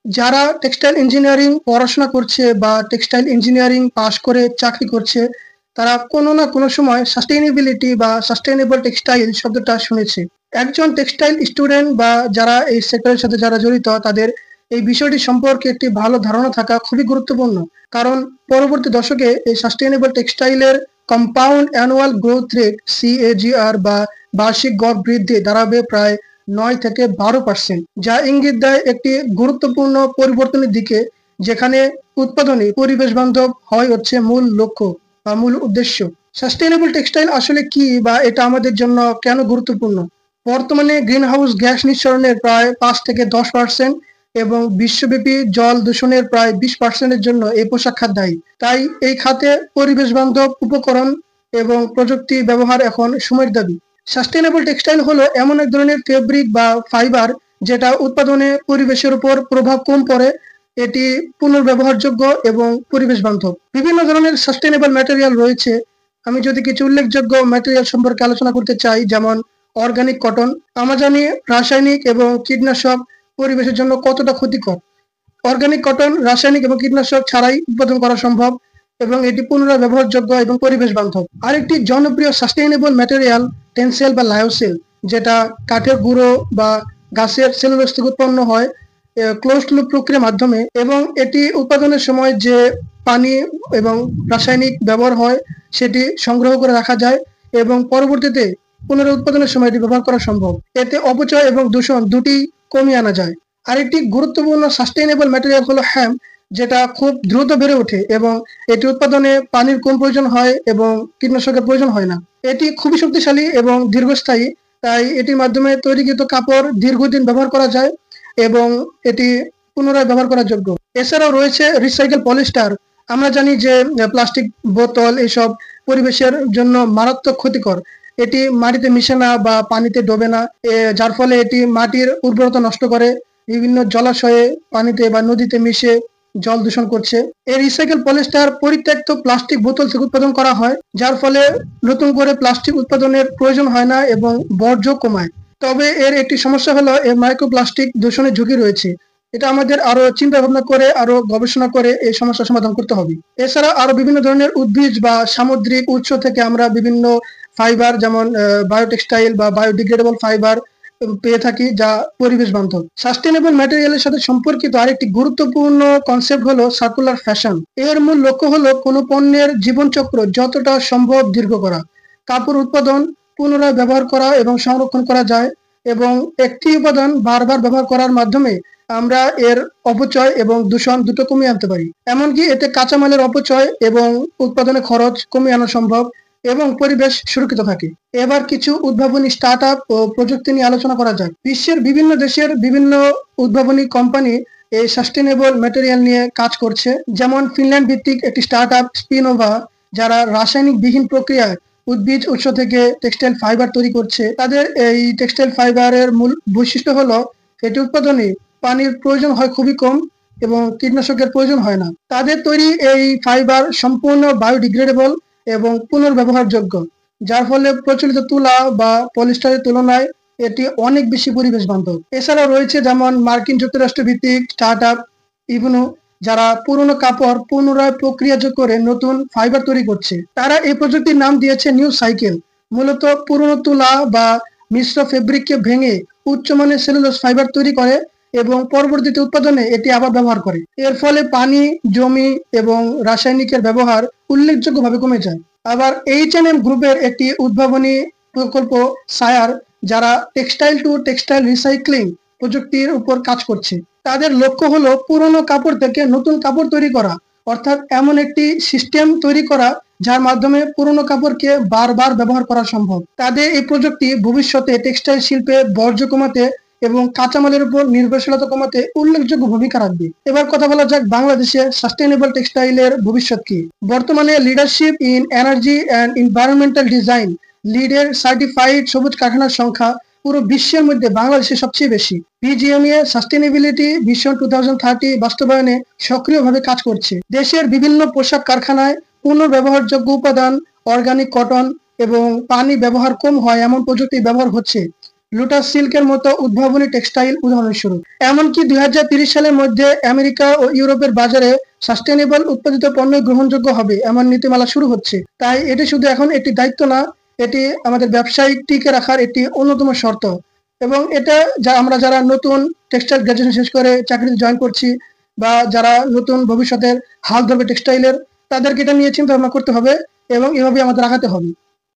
যারা textile engineering পড়াশোনা করছে বা টেক্সটাইল ইঞ্জিনিয়ারিং পাশ করে চাকরি করছে, তারা কোনো না কোনো সময় সাস্টেইনেবিলিটি বা সাস্টেইনেবল টেক্সটাইল শব্দটা শুনেছে। একজন টেক্সটাইল স্টুডেন্ট বা যারা এই সেক্টরের সাথে যারা জড়িত, তাদের এই বিষয়টি সম্পর্কে একটি ভালো ধারণা থাকা খুবই গুরুত্বপূর্ণ। কারণ পরবর্তী দশকে এই সাস্টেইনেবল টেক্সটাইলের compound annual growth rate CAGR বা বার্ষিক গড় বৃদ্ধি দাঁড়াবে প্রায় 9 থেকে 12%, যা ইঙ্গিত দেয় একটি গুরুত্বপূর্ণ পরিবর্তনের দিকে, যেখানে উৎপাদনে পরিবেশ বান্ধব হয় হচ্ছে মূল লক্ষ্য বা মূল উদ্দেশ্য। সাস্টেইনেবল টেক্সটাইল আসলে কি বা এটা আমাদের জন্য কেন গুরুত্বপূর্ণ? বর্তমানে গ্রিনহাউস গ্যাস নিঃসরণের প্রায় 5 থেকে 10% এবং বিশ্বব্যাপী জল দূষণের প্রায় 20%-এর জন্য এই পোশাক খাত দায়ী। তাই এই খাতে পরিবেশ বান্ধব উপকরণ এবং প্রযুক্তি ব্যবহার এখন সময়ের দাবি। সাস্টেইনেবল টেক্সটাইল হলো এমন এক ধরনের ফেব্রিক বা ফাইবার যেটা উৎপাদনে পরিবেশের উপর প্রভাব কম পড়ে, এটি পুনর্ব্যবহারযোগ্য এবং পরিবেশ বান্ধব। বিভিন্ন ধরনের সাস্টেইনেবল ম্যাটেরিয়াল রয়েছে। আমি যদি কিছু উল্লেখযোগ্য ম্যাটেরিয়াল সম্পর্কে আলোচনা করতে চাই, যেমন অর্গানিক কটন। আমরা জানি রাসায়নিক এবং কীটনাশক পরিবেশের জন্য কতটা ক্ষতিকর। অর্গানিক কটন রাসায়নিক এবং কীটনাশক ছাড়াই উৎপাদন করা সম্ভব এবং এটি পুনরায় ব্যবহারযোগ্য এবং পরিবেশ বান্ধব। আরেকটি জনপ্রিয় সাস্টেইনেবল ম্যাটেরিয়াল টেন্সেল বা লায়োসিল, যেটা কাঠের গুঁড়ো বা গাছের সেলুলোজ থেকে উৎপন্ন হয় ক্লোজড লুপ প্রক্রিয়ার মাধ্যমে, এবং এটি উৎপাদনের সময় যে পানি এবং রাসায়নিক ব্যবহার হয় সেটি সংগ্রহ করে রাখা যায় এবং পরবর্তীতে পুনরায় উৎপাদনের সময় এটি ব্যবহার করা সম্ভব। এতে অপচয় এবং দূষণ দুটি কমিয়ে আনা যায়। আরেকটি গুরুত্বপূর্ণ সাস্টেইনেবল ম্যাটেরিয়াল হলো হ্যাম্প, যেটা খুব দ্রুত বেড়ে ওঠে এবং এটি উৎপাদনে পানির কম প্রয়োজন হয় এবং কীটনাশকের প্রয়োজন হয় না। এটি খুবই শক্তিশালী এবং দীর্ঘস্থায়ী, তাই এটির মাধ্যমে তৈরিকৃত কাপড় দীর্ঘদিন ব্যবহার করা যায় এবং এটি পুনরায় ব্যবহার করার যোগ্য। এছাড়াও রয়েছে রিসাইকেল পলিস্টার। আমরা জানি যে প্লাস্টিক বোতল এসব পরিবেশের জন্য মারাত্মক ক্ষতিকর। এটি মাটিতে মিশে না বা পানিতে ডোবে না, যার ফলে এটি মাটির উর্বরতা নষ্ট করে, বিভিন্ন জলাশয়ে পানিতে বা নদীতে মিশে জল দূষণ করছে। এই রিসাইকেল পলিস্টার পরিত্যক্ত প্লাস্টিক বোতল থেকে উৎপাদন করা হয়, যার ফলে নতুন করে প্লাস্টিক উৎপাদনের প্রয়োজন হয় না এবং বর্জ্য কমায়। তবে এর একটি সমস্যা হলো এর মাইক্রোপ্লাস্টিক দূষণের ঝুঁকি রয়েছে। এটা আমাদের আরো চিন্তা ভাবনা করে আরো গবেষণা করে এই সমস্যার সমাধান করতে হবে। এছাড়া আরো বিভিন্ন ধরনের উদ্ভিজ বা সামুদ্রিক উৎস থেকে আমরা বিভিন্ন ফাইবার, যেমন বায়োটেক্সটাইল বা বায়োডিগ্রেডেবল ফাইবার পেয়ে থাকি, যা পরিবেশ বান্ধব। সাস্টেনেবল ম্যাটেরিয়ালের সাথে সম্পর্কিত আরেকটি গুরুত্বপূর্ণ কনসেপ্ট হলো সার্কুলার ফ্যাশন। এর মূল লক্ষ্য হলো কোনো পণ্যের জীবনচক্র যতটা সম্ভব দীর্ঘ করা। কাপড় উৎপাদন, পুনরায় ব্যবহার করা এবং সংরক্ষণ করা যায়, এবং একটি উপাদান বারবার ব্যবহার করার মাধ্যমে আমরা এর অপচয় এবং দূষণ দুটো কমিয়ে আনতে পারি। এমনকি এতে কাঁচামালের অপচয় এবং উৎপাদনের খরচ কমিয়ে আনা সম্ভব এবং পরিবেশ সুরক্ষিত থাকে। এবার কিছু উদ্ভাবনী স্টার্টআপ ও প্রযুক্তি নিয়ে আলোচনা করা যাক। বিশ্বের বিভিন্ন দেশের বিভিন্ন উদ্ভাবনী কোম্পানি এই সাস্টেনেবল ম্যাটেরিয়াল নিয়ে কাজ করছে। যেমন ফিনল্যান্ড ভিত্তিক একটি স্টার্টআপ স্পিনোভা, যারা রাসায়নিক বিহীন প্রক্রিয়ায় উদ্ভিজ উৎস থেকে টেক্সটাইল ফাইবার তৈরি করছে। তাদের এই টেক্সটাইল ফাইবারের মূল বৈশিষ্ট্য হলো এটি উৎপাদনে পানির প্রয়োজন হয় খুবই কম এবং কীটনাশকের প্রয়োজন হয় না। তাদের তৈরি এই ফাইবার সম্পূর্ণ বায়োডিগ্রেডেবল এবং পুনর্ব্যবহারযোগ্য, যার ফলে প্রচলিত তুলা বা পলিস্টারের তুলনায় এটি অনেক বেশি পরিবেশ বান্ধব। এছাড়াও রয়েছে যেমন মার্কিন যুক্তরাষ্ট্র ভিত্তিক স্টার্টআপ ইভনো, যারা পুরনো কাপড় পুনরায় প্রক্রিয়াজাত করে নতুন ফাইবার তৈরি করছে। তারা এই প্রযুক্তির নাম দিয়েছে নিউ সাইকেল। মূলত পুরনো তুলা বা মিশ্র ফেব্রিককে ভেঙে উচ্চমানের সেলুলোজ ফাইবার তৈরি করে এবং পরবর্তীতে উৎপাদনে এটি আবার ব্যবহার করে। এর ফলে পানি, জমি এবং রাসায়নিকের ব্যবহার উল্লেখযোগ্যভাবে কমে যায়। আবার H&M গ্রুপের একটি উদ্ভাবনী প্রকল্প সায়ার, যারা টেক্সটাইল টু টেক্সটাইল রিসাইক্লিং প্রযুক্তির উপর কাজ করছে। তাদের লক্ষ্য হলো পুরনো কাপড় থেকে নতুন কাপড় তৈরি করা, অর্থাৎ এমন একটি সিস্টেম তৈরি করা যার মাধ্যমে পুরনো কাপড়কে বারবার ব্যবহার করা সম্ভব। তাদের এই প্রযুক্তি ভবিষ্যতে টেক্সটাইল শিল্পে বর্জ্য কমাতে এবং কাঁচামালের উপর নির্ভরশীলতা কমাতে উল্লেখযোগ্য ভূমিকা রাখবে। এবার কথা বলা যাক বাংলাদেশে সাস্টেনেবল টেক্সটাইলের ভবিষ্যৎ কি। বর্তমানে leadership in energy and environmental design লিডের সার্টিফাইড সবুজ কারখানার সংখ্যা পুরো বিশ্বের মধ্যে বাংলাদেশে সবচেয়ে বেশি। বিজিএমইএ সাস্টেনেবিলিটি ভিশন 2030 বাস্তবায়নে সক্রিয়ভাবে কাজ করছে। দেশের বিভিন্ন পোশাক কারখানায় পুনর্ব্যবহারযোগ্য উপাদান, অর্গানিক কটন এবং পানি ব্যবহার কম হয় এমন প্রযুক্তি ব্যবহার হচ্ছে। লোটাস সিল্কের মতো উদ্ভাবনী টেক্সটাইল উদাহরণস্বরূপ। এমনকি 2030 সালের মধ্যে আমেরিকা ও ইউরোপের বাজারে সাস্টেনেবল উৎপাদিত পণ্য গ্রহণযোগ্য হবে এমন নীতিমালা শুরু হচ্ছে। তাই এটি শুধু এখন একটি দায়িত্ব না, এটি আমাদের ব্যবসায়িক টিকে রাখার একটি অন্যতম শর্ত। এবং এটা আমরা যারা নতুন টেক্সটাইল গ্রাজুয়েশন শেষ করে চাকরিতে জয়েন করছি বা যারা নতুন ভবিষ্যতের হাল ধরবে টেক্সটাইলের, তাদেরকে এটা নিয়ে চিন্তা ভাবনা করতে হবে এবং এভাবে আমাদের আগাতে হবে।